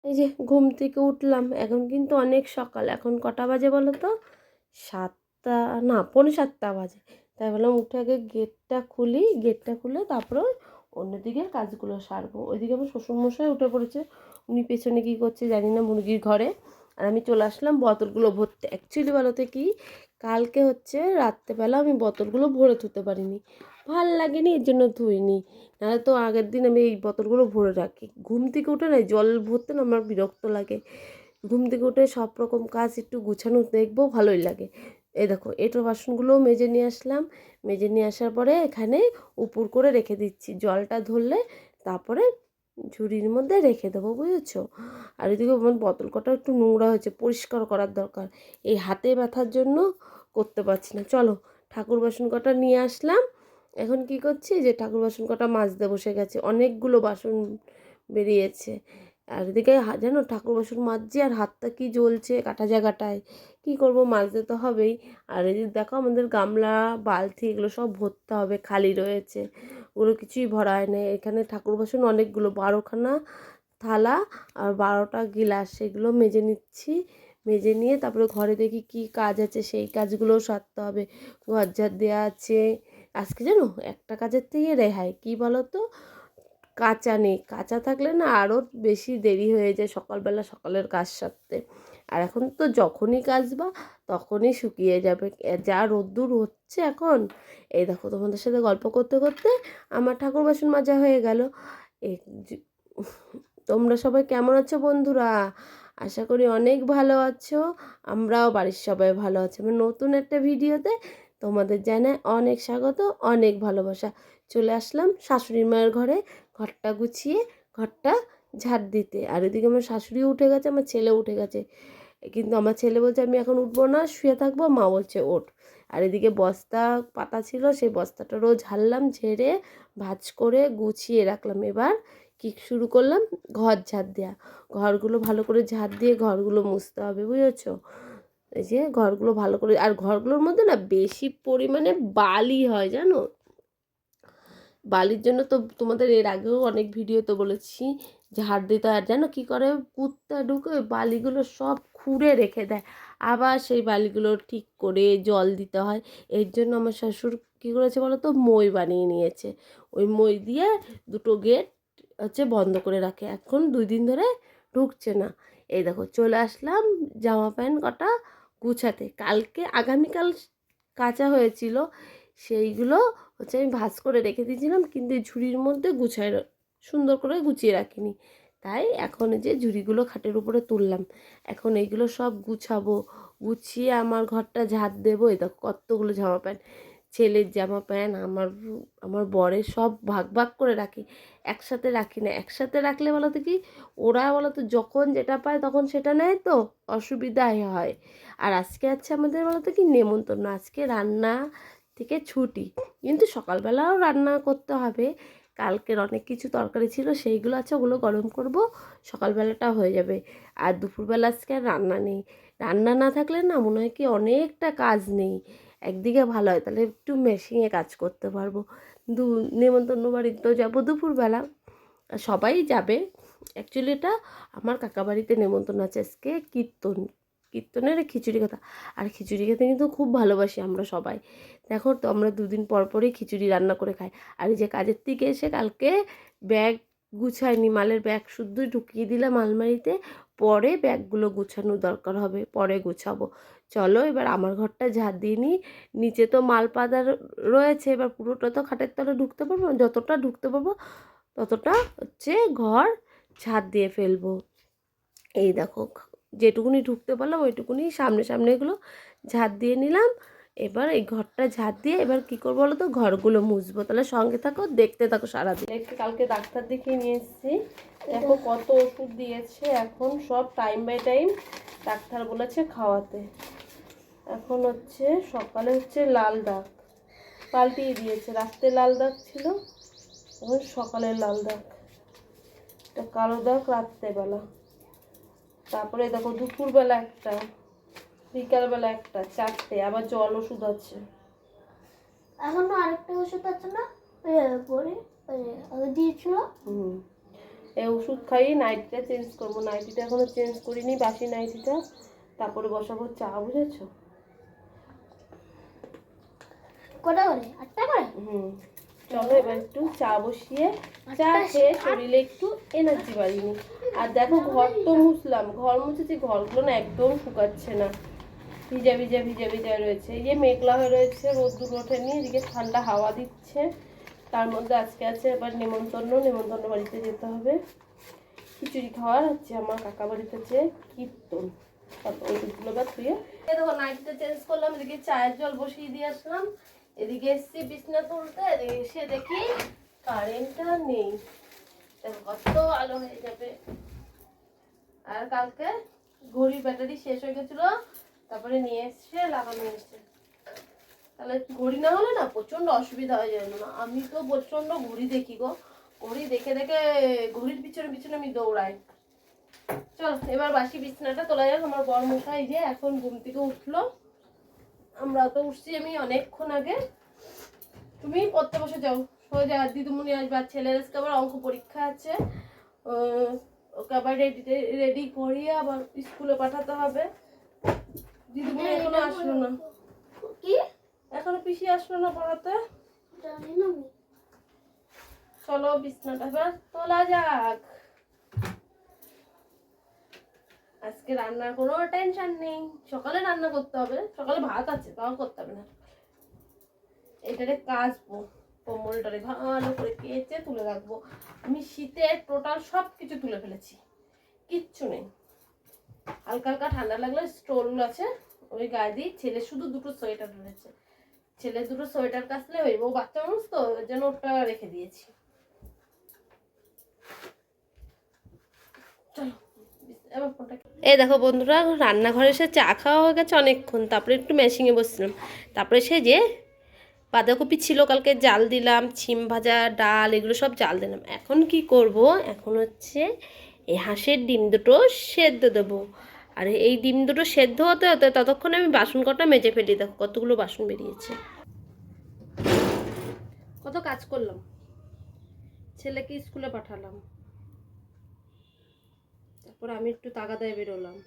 এই যে ঘুম থেকে উঠলাম, এখন কিন্তু অনেক সকাল। এখন কটা বাজে বলো তো? 7টা, না 6:45 বাজে। তাই বললাম উঠে আগে গেটটা খুলি, গেটটা খুলে তারপরে অন্যদিকের কাজগুলো সারবো। ওইদিকে আমার শ্বশুরমশাই উঠে পড়েছে, উনি পেছনে কী করছে জানি না, মুরগির ঘরে। আর আমি চলে আসলাম বোতলগুলো ভরতে। অ্যাকচুয়ালি বলতে কি, কালকে হচ্ছে রাত্রেবেলা আমি বোতলগুলো ভরে ধুতে পারিনি, ভাল লাগেনি, এর জন্য ধুইনি। নাহলে তো আগের দিন আমি এই বোতলগুলো ভরে রাখি। ঘুম থেকে উঠে না জল ভরতে না আমার বিরক্ত লাগে। ঘুম থেকে উঠে সব রকম কাজ একটু গুছানো দেখবো, ভালোই লাগে। এই দেখো এঁটো বাসনগুলোও মেজে নিয়ে আসলাম। মেজে নিয়ে আসার পরে এখানে উপুর করে রেখে দিচ্ছি, জলটা ধরলে তারপরে ঝুড়ির মধ্যে রেখে দেবো, বুঝেছো? আর এদিকে আমার বোতল কটা একটু নোংরা হয়েছে, পরিষ্কার করার দরকার। এই হাতে ব্যথার জন্য করতে পারছি না। চলো ঠাকুর বাসন কটা নিয়ে আসলাম। এখন কি করছি, যে ঠাকুর বাসন কটা মাজতে বসে গেছে, অনেকগুলো বাসন বেরিয়েছে। আর এদিকে জানো ঠাকুর বাসন মাজছি আর হাতটা কি জ্বলছে কাটা জায়গাটায়। কি করব, মাজতে তো হবেই। আর এদিকে দেখো আমাদের গামলা বালতি এগুলো সব ভরতে হবে, খালি রয়েছে, ওগুলো কিছুই ভরা হয় না। এখানে ঠাকুর বাসন অনেকগুলো, 12খানা থালা আর 12টা গিলাস, সেগুলো মেজে নিচ্ছি। মেজে নিয়ে তারপরে ঘরে দেখি কি কাজ আছে, সেই কাজগুলোও সারতে হবে। ঘর ঝাড় দেওয়া আছে। আজকে জানো একটা কাজের থেকে রেহাই, কি বলো তো, কাঁচা নেই। কাঁচা থাকলে না আরও বেশি দেরি হয়ে যায় সকালবেলা সকালের কাজ সারতে। আর এখন তো যখনই কাচবা তখনই শুকিয়ে যাবে, যা রোদ্দুর হচ্ছে এখন। এই দেখো তোমাদের সাথে গল্প করতে করতে আমার ঠাকুর বাসন মাজা হয়ে গেল। এই তোমরা সবাই কেমন আছো বন্ধুরা? আশা করি অনেক ভালো আছো। আমরাও বাড়ির সবাই ভালো আছি। আমার নতুন একটা ভিডিওতে তোমাদের জানাই অনেক স্বাগত, অনেক ভালোবাসা। চলে আসলাম শাশুড়ি মায়ের ঘরে, ঘরটা গুছিয়ে, ঘরটা ঝাড় দিতে। আর এদিকে আমার শাশুড়িও উঠে গেছে, আমার ছেলে উঠে গেছে। কিন্তু আমার ছেলে বলছে আমি এখন উঠবো না, শুয়ে থাকবো। মা বলছে ওঠ। আর এদিকে বস্তা পাতা ছিল, সেই বস্তাটারও ঝাড়লাম, ঝেড়ে ভাঁজ করে গুছিয়ে রাখলাম। এবার কি শুরু করলাম, ঘর ঝাড় দেওয়া। ঘরগুলো ভালো করে ঝাড় দিয়ে ঘরগুলো মুছতে হবে, বুঝেছো? এই যে ঘরগুলো ভালো করে, আর ঘরগুলোর মধ্যে না বেশি পরিমাণে বালি হয় জানো। বালির জন্য তো তোমাদের এর আগেও অনেক ভিডিওতে বলেছি ঝাড় দিতে। আর জানো কী করে, কুত্তা ঢুকে ওই বালিগুলো সব খুঁড়ে রেখে দেয়, আবার সেই বালিগুলো ঠিক করে জল দিতে হয়। এর জন্য আমার শ্বশুর কী করেছে বলো তো, মই বানিয়ে নিয়েছে। ওই মই দিয়ে দুটো গেট হচ্ছে বন্ধ করে রাখে, এখন 2 দিন ধরে ঢুকছে না। এই দেখো চলে আসলাম জামা প্যান্ট কটা গুছাতে। কালকে আগামীকাল কাচা হয়েছিল, সেইগুলো হচ্ছে আমি ভাঁজ করে রেখে দিয়েছিলাম, কিন্তু এই ঝুড়ির মধ্যে সুন্দর করে গুছিয়ে রাখিনি। তাই এখন এই যে ঝুড়িগুলো খাটের উপরে তুললাম, এখন এইগুলো সব গুছাবো। গুছিয়ে আমার ঘরটা ঝাড় দেবো। এই দেখো কতগুলো জামা প্যান্ট, ছেলের জামা প্যান্ট, আমার বরের, সব ভাগ ভাগ করে রাখি, একসাথে রাখি না। একসাথে রাখলে বলো তো কি, ওরা বলো তো যখন যেটা পায় তখন সেটা নেয়, তো অসুবিধাই হয়। আর আজকে আছে আমাদের বলো তো কি নেমন্তন্ন, আজকে রান্না থেকে ছুটি, কিন্তু সকালবেলাও রান্না করতে হবে। কালকের অনেক কিছু তরকারি ছিল, সেইগুলো আছে, ওগুলো গরম করব, সকালবেলাটা হয়ে যাবে। আর দুপুরবেলা আজকে আর রান্না নেই। রান্না না থাকলে না মনে হয় কি অনেকটা কাজ নেই, একদিকে ভালো হয়, তাহলে একটু মেশিনে কাজ করতে পারবো। নেমন্তন্ন বাড়িতেও যাবো দুপুরবেলা, সবাই যাবে। অ্যাকচুয়ালি এটা আমার কাকা বাড়িতে নেমন্তন্ন আছে আজকে, কীর্তনের খিচুড়ি কথা। আর খিচুড়ি খেতে কিন্তু খুব ভালোবাসি আমরা সবাই। দেখো তো আমরা 2 দিন পর পরই খিচুড়ি রান্না করে খাই। আর এই যে কাজের থেকে এসে কালকে ব্যাগ গুছাইনি, মালের ব্যাগ শুদ্ধই ঢুকিয়ে দিলাম আলমারিতে, পরে ব্যাগগুলো গুছানোর দরকার হবে, পরে গুছাবো। চলো এবার আমার ঘরটা ঝাড় দিয়ে নিই। নিচে তো মাল পাতা রয়েছে, এবার পুরোটা তো খাটের তলে ঢুকতে পারবো না, যতটা ঢুকতে পারবো ততটা হচ্ছে ঘর ঝাড় দিয়ে ফেলবো। এই দেখো যেটুকুনি ঢুকতে পারলাম ওইটুকুনি সামনে সামনে এগুলো ঝাড় দিয়ে নিলাম। এবার এই ঘরটা ঝাড় দিয়ে এবার কী করবো বলো তো, ঘরগুলো মুছবো। তাহলে সঙ্গে থাকো, দেখতে থাকো সারাদিন। কালকে ডাক্তার দেখিয়ে নিয়ে এসেছি, দেখো কত ওষুধ দিয়েছে, এখন সব টাইম বাই টাইম ডাক্তার বলেছে খাওয়াতে। এখন হচ্ছে সকালে হচ্ছে লাল দাগ পাল্টিয়ে দিয়েছে, রাত্রে লাল দাগ ছিল, এখন সকালে লাল দাগ, এটা কালো দাগ রাত্রেবেলা। তারপরে দেখো দুপুরবেলা একটা, বিকালবেলা একটা, 4টে, আবার জল ওষুধ আছে। এখনো আরেকটা ওষুধ আছে না, পরে দিয়েছিল। এই ওষুধ খাইয়ে নাইটিটা চেঞ্জ করবো। নাইটিটা এখনো চেঞ্জ করিনি, বাসি নাইটিটা। তারপরে বসাবো চা, বুঝেছো? কটা করে? 8টা করে? চলো এবার একটু চা বসিয়ে চা খেয়ে শরীরে একটু এনার্জি বাড়িয়ে নিই। আর দেখো ঘর তো মুছলাম, ঘর মুছেছি, ঘরগুলো না একদম শুকাচ্ছে না, ভিজা ভিজা ভিজা ভিজা রয়েছে। এই যে মেঘলা হয়ে রয়েছে, রোদ্দুর ওঠেনি, এদিকে ঠান্ডা হাওয়া দিচ্ছে। তার মধ্যে আজকে আছে এবার নেমন্তন্ন বাড়িতে যেতে হবে, খিচুড়ি খাওয়ার হচ্ছে আমার কাকা বাড়িতে, যে কীর্তন। ওইগুলো বা ধুয়ে দেখো নাইটটা চেঞ্জ করলাম, এদিকে চায়ের জল বসিয়ে দিয়ে আসলাম, এদিকে এসছি বিছনা তুলতে, এসে দেখি কারেন্টটা নেই। দেখো কত আলো হয়ে যাবে। আর কালকে ঘড়ির ব্যাটারি শেষ হয়ে গেছিল, তারপরে নিয়ে এসছে লাগানো হয়েছে। তাহলে ঘড়ি না হলে না প্রচন্ড অসুবিধা হয়ে যায় না। আমি তো প্রচন্ড ঘড়ি দেখি গো, ঘড়ি দেখে দেখে ঘড়ির পিছনে পিছনে আমি দৌড়াই। চল এবার বাসি বিছানাটা তোলা যাক। আমার বর মশাই যে এখন ঘুম থেকে উঠলো, আমরা তো উঠছি আমি অনেকক্ষণ আগে। তুমি পড়তে বসে যাও, সোজা দিদিমণি আসবে, আর ছেলের আজকে আবার অঙ্ক পরীক্ষা আছে, ওকে আবার রেডি করিয়ে আবার স্কুলে পাঠাতে হবে। দিদিমণি এখনো আসলো না। কি এখনো পিসি আসলো না পড়াতে। জানি না আমি। চলো বিছনাটা এবার তোলা যাক। আজকে রান্নার কোনো টেনশন নেই, সকালে রান্না করতে হবে, সকালে ভাত আছে তাও করতে হবে না। এটারে কাচবো, কম্বলটারে ভালো করে কেচে তুলে রাখবো। আমি শীতে টোটাল সব কিছু তুলে ফেলেছি, কিচ্ছু নেই। হালকা হালকা ঠান্ডা লাগলে স্টোল আছে ওই গায়ে দিই। ছেলে শুধু দুটো সোয়েটার রয়েছে, ছেলে দুটো সোয়েটার কাচলে হইব, ও বাচ্চা মানুষ তো ওই জন্য ওটা রেখে দিয়েছি। চলো এই দেখো বন্ধুরা, রান্নাঘরে এসে চা খাওয়া হয়ে গেছে অনেকক্ষণ, তারপরে একটু মেশিনে বসছিলাম। তারপরে সে যে বাঁধাকপি ছিল কালকে জাল দিলাম, ছিম ভাজা, ডাল, এগুলো সব জাল দিলাম। এখন কি করব, এখন হচ্ছে এই হাঁসের ডিম দুটো সেদ্ধ দেবো। আর এই ডিম দুটো সেদ্ধ হতে হতে ততক্ষণে আমি বাসন কটা মেজে ফেলি। দেখো কতগুলো বাসন বেরিয়েছে, কত কাজ করলাম, ছেলেকে স্কুলে পাঠালাম, তারপর আমি একটু তাগাদায় বেরোলাম,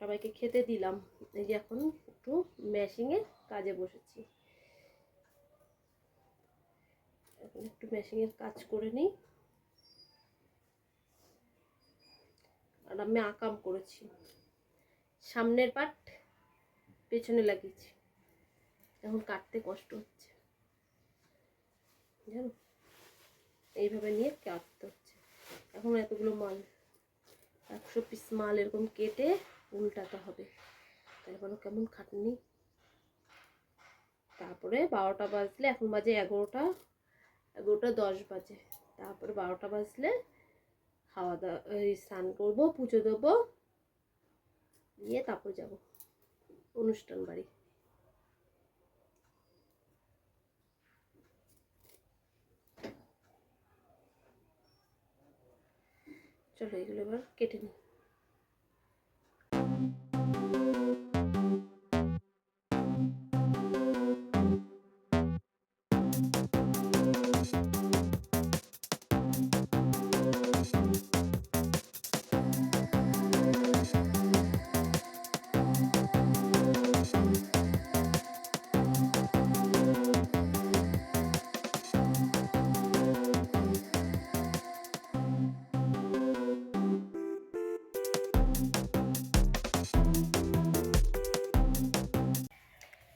সবাইকে খেতে দিলাম। এই যে এখন একটু মেশিনে কাজে বসেছি, এখন একটু মেশিনের কাজ করে নিই। আর আমি আকাম করেছি, সামনের পাট পেছনে লাগিয়েছি, এখন কাটতে কষ্ট হচ্ছে জানো, এইভাবে নিয়ে কাটতে হচ্ছে। এখন এতগুলো মাল, 100 পিস মাল এরকম কেটে উল্টাতে হবে, তাই বলো কেমন খাটনি। তারপরে 12টা বাজলে, এখন বাজে 11টা 10 বাজে, তারপরে 12টা বাজলে খাওয়া দাওয়া, স্নান করবো, পুজো দেবো, দিয়ে তারপর যাব অনুষ্ঠান বাড়ি। চলো এগুলো এবার কেটে নিই।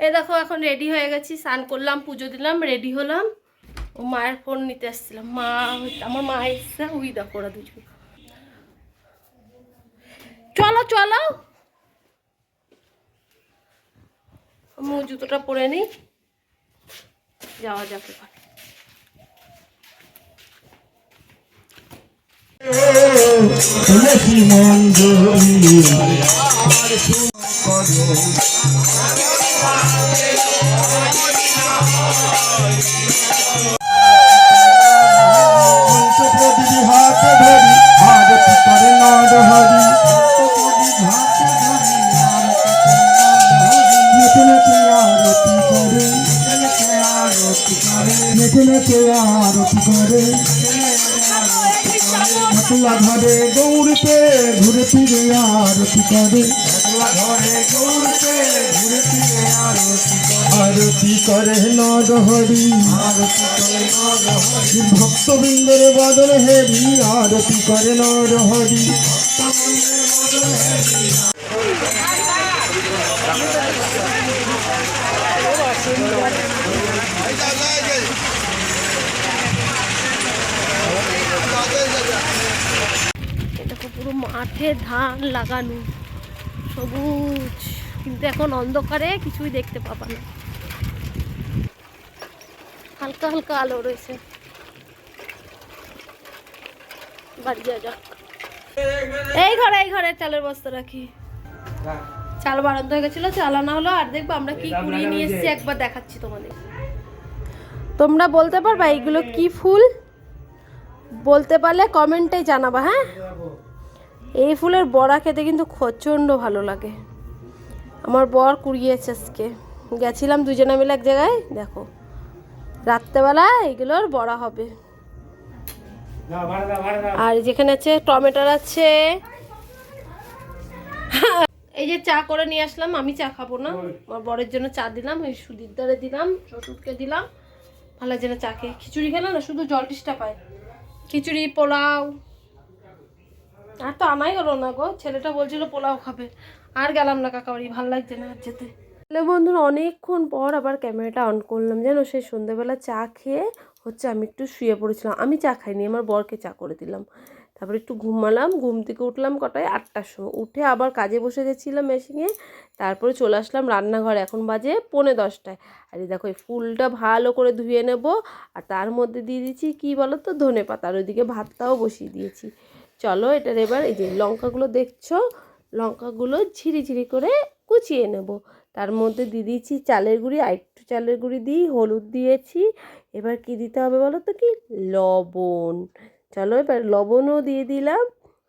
এই দেখো এখন রেডি হয়ে গেছি, স্নান করলাম, পুজো দিলাম, রেডি হলাম। ও মায়ের ফোন নিতে আসছিলাম, আমার মা এসছে, ওই দেখো ওরা দুজন। চলো চলো, আমি জুতোটা পরে নিই, যাওয়া যাক এবার। आरती करे ঘুরতে ঘুরে ফিরে আরতি করে আরতি করে নরহরি ভক্তবৃন্দের বদন হেরি আরতি করে নরহরি দেখো পুরো মাঠে ধান লাগানো সবুজ, কিন্তু এখন অন্ধকারে কিছুই দেখতে পাবা না, হালকা হালকা আলো রয়েছে। বাড়ি যা যাক। এই ঘরে চালের বস্তা রাখি, চাল বাড়ন্ত হয়ে গেছিল, চাল আনা হলো। আর দেখবো আমরা কি কুড়িয়ে নিয়ে এসেছি, একবার দেখাচ্ছি তোমাদের। তোমরা বলতে পারবা এইগুলো কি ফুল? বলতে পারলে কমেন্টে জানাবা। হ্যাঁ, এই ফুলের বড়া খেতে কিন্তু প্রচণ্ড ভালো লাগে। আমার বর কুড়িয়েছে আজকে, গেছিলাম দুজনে মিলে এক জায়গায়। দেখো রাত্রেবেলা এগুলোর বড়া হবে। আর যেখানে আছে টমেটোর আছে। এই যে চা করে নিয়ে আসলাম, আমি চা খাবো না, আমার বরের জন্য চা দিলাম, ওই সুদীর দ্বারে দিলাম, শ্বশুরকে দিলাম। ভালো যেন চা খেয়ে, খিচুড়ি খেলে না শুধু জলটিসটা পায়। খিচুড়ি পোলাও আর তো আনাই হলো না গো, ছেলেটা বলছিল পোলাও খাবে। আর গেলাম না কাকাবাড়ি, ভালো লাগছে না আর যেতে। তাহলে বন্ধুরা অনেকক্ষণ পর আবার ক্যামেরাটা অন করলাম, জানো সেই সন্ধ্যাবেলা চা খেয়ে হচ্ছে আমি একটু শুয়ে পড়েছিলাম। আমি চা খাইনি, আমার বরকে চা করে দিলাম। তারপরে একটু ঘুমালাম, ঘুম থেকে উঠলাম কটায়, 8টার সময়। উঠে আবার কাজে বসে গেছিলাম মেশিনে। তারপরে চলে আসলাম রান্নাঘরে, এখন বাজে 9:45। আর এই দেখো এই ফুলটা ভালো করে ধুয়ে নেব। আর তার মধ্যে দিয়ে দিচ্ছি কি বলো তো, ধনেপাতা। আর ওইদিকে ভাতটাও বসিয়ে দিয়েছি। চলো এটার এবার এই যে লঙ্কাগুলো দেখছো, লঙ্কাগুলো ঝিরি করে কুচিয়ে নেব। তার মধ্যে দিয়ে দিয়েছি চালের গুঁড়ি, আর একটু চালের গুঁড়ি দিই, হলুদ দিয়েছি। এবার কি দিতে হবে বলো তো, কি লবণ। চলো এবার লবণও দিয়ে দিলাম।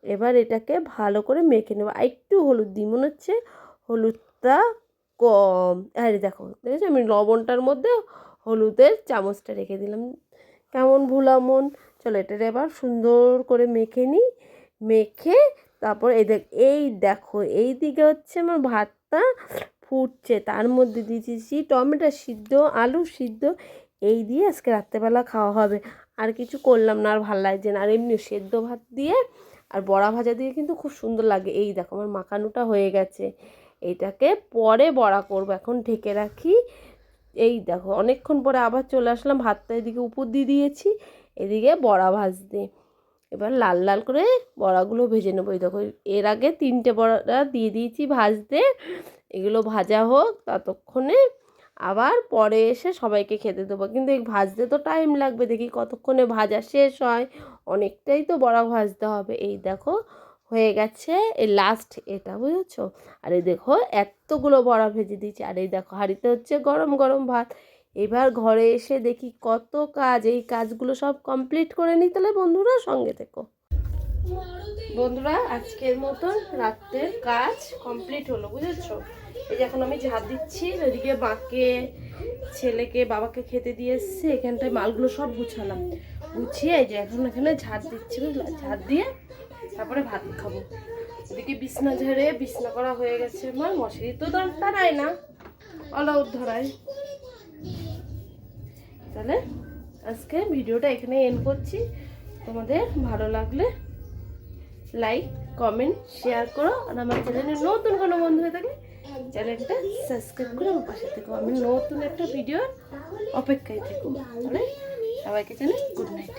এবার এটাকে ভালো করে মেখে নেবো। আর একটু হলুদ দিই, মনে হচ্ছে হলুদটা কম। আরে দেখো দেখেছো, আমি লবণটার মধ্যে হলুদের চামচটা রেখে দিলাম, কেমন ভুলামন। চলো এটা এবার সুন্দর করে মেখে নিই। মেখে তারপর এই দেখো এই দিকে হচ্ছে আমার ভাতটা ফুটছে, তার মধ্যে দিয়েছি টমেটো সিদ্ধ, আলু সিদ্ধ। এই দিয়ে আজকে রাত্রেবেলা খাওয়া হবে। আর কিছু করলাম না, আর ভালো লাগছে না। আর এমনি সেদ্ধ ভাত দিয়ে আর বড়া ভাজা দিয়ে কিন্তু খুব সুন্দর লাগে। এই দেখো আমার মাখানোটা হয়ে গেছে, এইটাকে পরে বড়া করব, এখন ঢেকে রাখি। এই দেখো অনেকক্ষণ পরে আবার চলে আসলাম, ভাতটা এদিকে উপর দিয়ে দিয়েছি, এদিকে বড়া ভাজতে। এবার লাল লাল করে বড়াগুলো ভেজে নেবো। এই দেখো এর আগে 3টে বড়া দিয়ে দিয়েছি ভাজতে, এগুলো ভাজা হোক ততক্ষণে, আবার পরে এসে সবাইকে খেতে দেবো। কিন্তু এই ভাজতে তো টাইম লাগবে, দেখি কতক্ষণে ভাজা শেষ হয়। অনেকটাই তো বড়া ভাজতে হবে। এই দেখো হয়ে গেছে, এই লাস্ট এটা, বুঝেছো? আর এই দেখো এতগুলো বড়া ভেজে দিয়েছি। আর এই দেখো হাঁড়িতে হচ্ছে গরম গরম ভাত। এবার ঘরে এসে দেখি কত কাজ, এই কাজগুলো সব কমপ্লিট করে নিই। তাহলে বন্ধুরা সঙ্গে থেকো। বন্ধুরা আজকের মতন রাত্রের কাজ কমপ্লিট হলো, বুঝেছো? এই যে এখন আমি ঝাড় দিচ্ছি, ওইদিকে মাকে ছেলেকে বাবাকে খেতে দিয়ে এসছি। এখানটায় মালগুলো সব গুছালাম, গুছিয়ে এই যে এখন এখানে ঝাড় দিচ্ছি, বুঝলা? ঝাড় দিয়ে তারপরে ভাত খাবো। এদিকে বিছনা ঝেড়ে বিছনা করা হয়ে গেছে আমার, মশারি তো দাঁড়ায় না, অলআউট ধরায়। তাহলে আজকে ভিডিওটা এখানে এন্ড করছি। তোমাদের ভালো লাগলে লাইক কমেন্ট শেয়ার করো। আর আমার চ্যানেলে নতুন কোনো বন্ধু হয়ে থাকলে চ্যানেলটা সাবস্ক্রাইব করে আমার পাশে থেকো। আমি নতুন একটা ভিডিওর অপেক্ষায় থেকো। তাহলে সবাইকে জানাই গুড নাইট।